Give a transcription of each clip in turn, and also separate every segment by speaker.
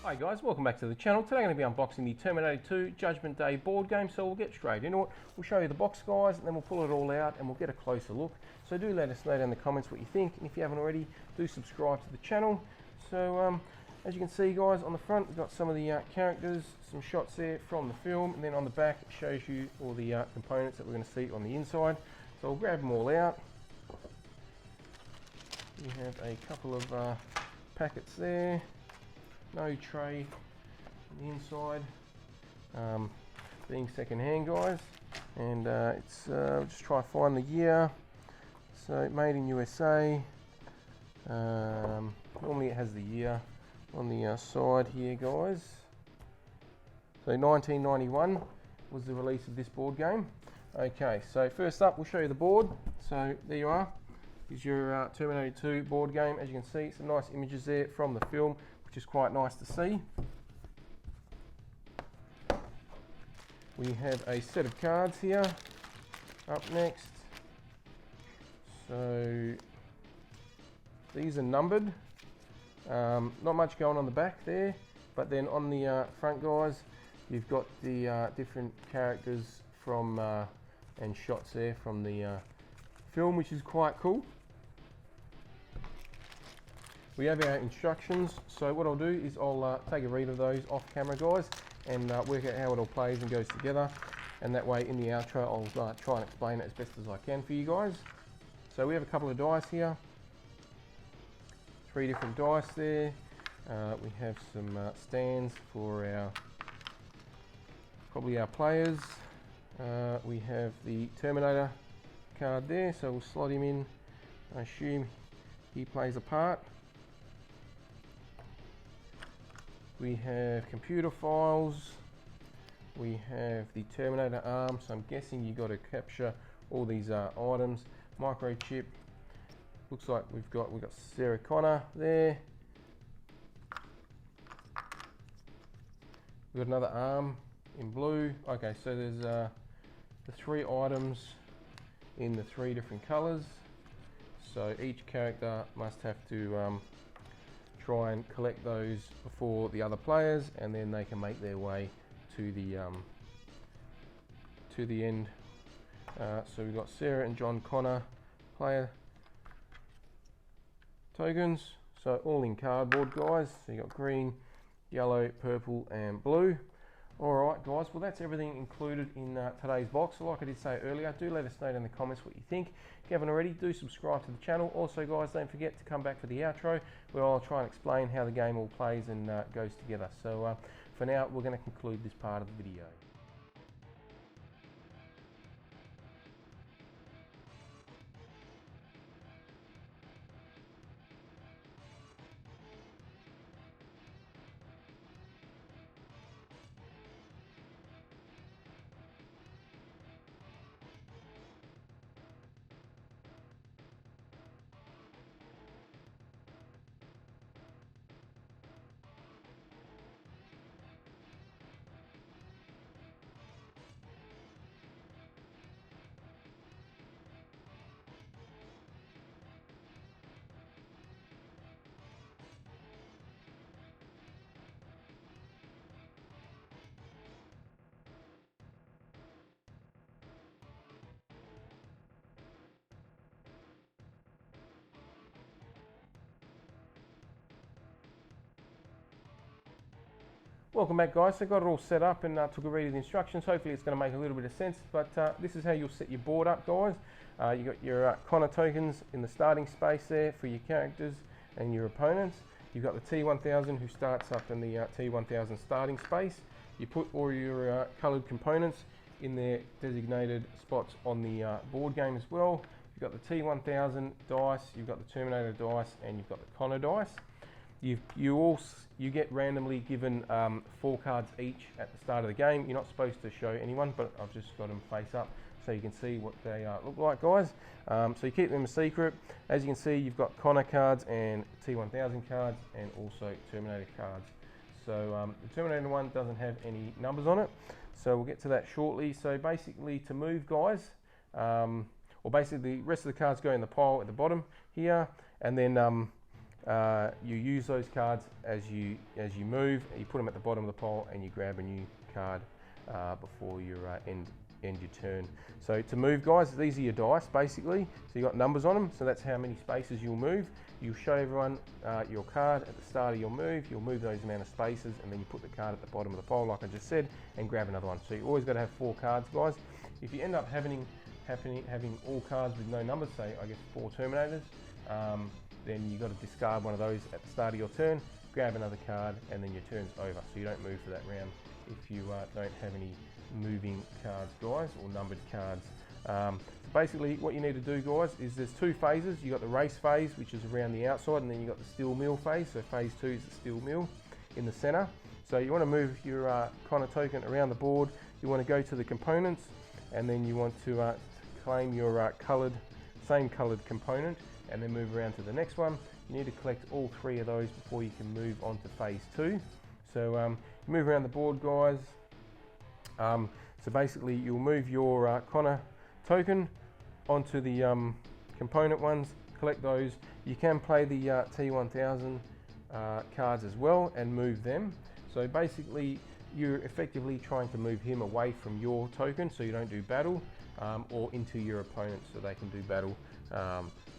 Speaker 1: Hi guys, welcome back to the channel. Today I'm going to be unboxing the Terminator 2 Judgement Day board game, so we'll get straight into it. We'll show you the box, guys, and then we'll pull it all out and we'll get a closer look. So do let us know down in the comments what you think, and if you haven't already, do subscribe to the channel. So as you can see, guys, on the front we've got some of the characters, some shots there from the film, and then on the back it shows you all the components that we're going to see on the inside. So we'll grab them all out. We have a couple of packets there. No tray on the inside, being second hand, guys, and it's just try to find the year. So made in USA. Normally it has the year on the side here, guys. So 1991 was the release of this board game. Okay, so first up we'll show you the board. So there you are. Is your Terminator 2 board game. As you can see, some nice images there from the film, which is quite nice to see. We have a set of cards here up next. So these are numbered. Not much going on the back there, but then on the front, guys, you've got the different characters from and shots there from the film, which is quite cool. We have our instructions, so what I'll do is I'll take a read of those off camera, guys, and work out how it all plays and goes together, and that way in the outro I'll try and explain it as best as I can for you guys. So we have a couple of dice here, 3 different dice there. We have some stands for our, probably our players. We have the Terminator card there, so we'll slot him in. I assume he plays a part. We have computer files. We have the Terminator arm, so I'm guessing you've got to capture all these items. Microchip. Looks like we've got Sarah Connor there. We've got another arm in blue. Okay, so there's the 3 items in the 3 different colors. So each character must have to try and collect those before the other players, and then they can make their way to the end. So we've got Sarah and John Connor player tokens, so all in cardboard, guys. So you got green, yellow, purple and blue. Alright, guys, well that's everything included in today's box. So like I did say earlier, do let us know in the comments what you think. If you haven't already, do subscribe to the channel. Also, guys, don't forget to come back for the outro, where I'll try and explain how the game all plays and goes together. So for now, we're going to conclude this part of the video. Welcome back, guys. So got it all set up and took a read of the instructions. Hopefully it's going to make a little bit of sense, but this is how you'll set your board up, guys. You got your Connor tokens in the starting space there for your characters and your opponents. You've got the T1000 who starts up in the T1000 starting space. You put all your coloured components in their designated spots on the board game as well. You've got the T1000 dice, you've got the Terminator dice, and you've got the Connor dice. You get randomly given 4 cards each at the start of the game. You're not supposed to show anyone, but I've just got them face up so you can see what they look like, guys. So you keep them a secret. As you can see, you've got Connor cards and T1000 cards and also Terminator cards. So the Terminator one doesn't have any numbers on it, so we'll get to that shortly. So basically, to move, guys, or basically the rest of the cards go in the pile at the bottom here, and then you use those cards as you move. You put them at the bottom of the pile and you grab a new card before you end your turn. So to move, guys, these are your dice basically. So you got numbers on them, so that's how many spaces you'll move. You show everyone your card at the start of your move. You'll move those amount of spaces, and then you put the card at the bottom of the pile, like I just said, and grab another one. So you always got to have 4 cards, guys. If you end up having all cards with no numbers, say I guess 4 Terminators, then you got to discard one of those at the start of your turn, grab another card, and then your turn's over. So you don't move for that round if you don't have any moving cards, guys, or numbered cards. So basically what you need to do, guys, is there's 2 phases. You got the race phase, which is around the outside, and then you got the steel mill phase. So phase 2 is the steel mill in the center. So you want to move your Connor token around the board. You want to go to the components, and then you want to claim your same colored component, and then move around to the next one. You need to collect all 3 of those before you can move on to phase 2. So you move around the board, guys. So basically you'll move your Connor token onto the component ones, collect those. You can play the T1000 cards as well and move them. So basically you're effectively trying to move him away from your token so you don't do battle, or into your opponent so they can do battle.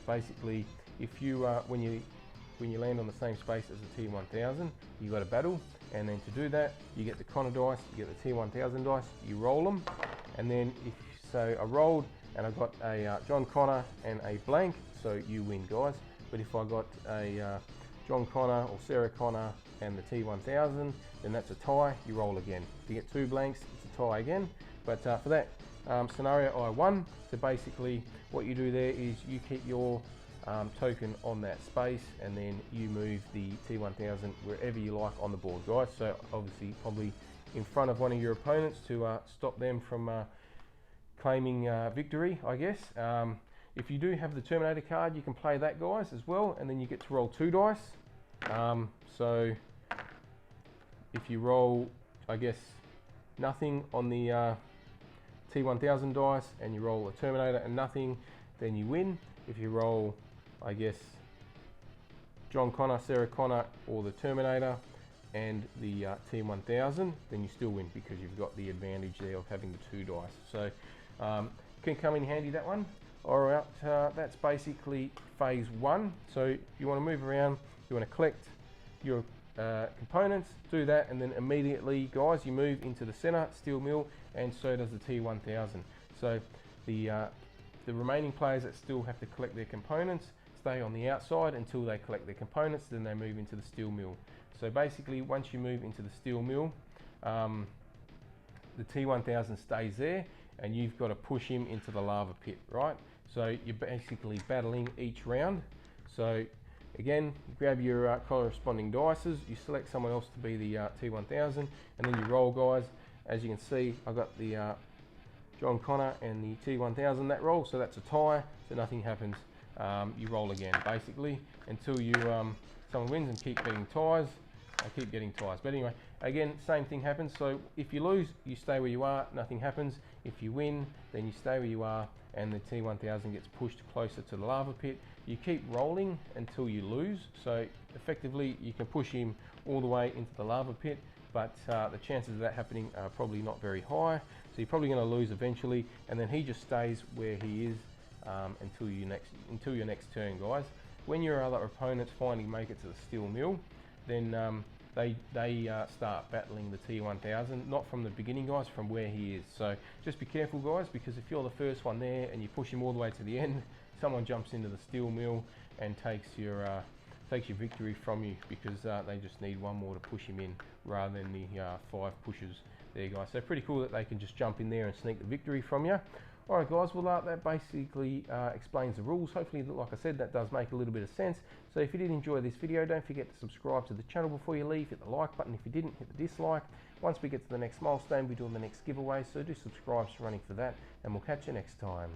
Speaker 1: Basically, if you when you land on the same space as the T1000, you got a battle, and then to do that, you get the Connor dice, you get the T1000 dice, you roll them, and then so I rolled and I got a John Connor and a blank, so you win, guys. But if I got a John Connor or Sarah Connor and the T1000, then that's a tie. You roll again. If you get 2 blanks, it's a tie again. But for that scenario, I won. So basically, what you do there is you keep your token on that space, and then you move the T1000 wherever you like on the board, guys. So obviously probably in front of one of your opponents to stop them from claiming victory, I guess. If you do have the Terminator card, you can play that, guys, as well, and then you get to roll 2 dice. So if you roll, I guess, nothing on the T1000 dice and you roll a Terminator and nothing, then you win. If you roll, I guess, John Connor, Sarah Connor, or the Terminator and the T1000, then you still win because you've got the advantage there of having the 2 dice. So can come in handy, that one. Alright, that's basically phase 1. So you want to move around, you want to collect your components, do that, and then immediately, guys, you move into the center steel mill, and so does the T1000. So the remaining players that still have to collect their components stay on the outside until they collect their components, then they move into the steel mill. So basically, once you move into the steel mill, the T1000 stays there, and you've got to push him into the lava pit, right? So you're basically battling each round. So again, you grab your corresponding dices, you select someone else to be the T1000, and then you roll, guys. As you can see, I've got the John Connor and the T1000 that roll, so that's a tie, so nothing happens. You roll again, basically, until you someone wins and keep getting ties. I keep getting ties. But anyway, again, same thing happens. So if you lose, you stay where you are, nothing happens. If you win, then you stay where you are, and the T1000 gets pushed closer to the lava pit. You keep rolling until you lose. So effectively, you can push him all the way into the lava pit, but the chances of that happening are probably not very high. So you're probably going to lose eventually, and then he just stays where he is until your next turn, guys. When your other opponents finally make it to the steel mill, then they start battling the T1000, not from the beginning, guys, from where he is. So just be careful, guys, because if you're the first one there and you push him all the way to the end, someone jumps into the steel mill and takes your victory from you, because they just need one more to push him in rather than the 5 pushes there, guys. So pretty cool that they can just jump in there and sneak the victory from you. Alright, guys, well that basically explains the rules. Hopefully, like I said, that does make a little bit of sense. So if you did enjoy this video, don't forget to subscribe to the channel before you leave. Hit the like button. If you didn't, hit the dislike. Once we get to the next milestone, we're doing the next giveaway, so do subscribe, running for that, and we'll catch you next time.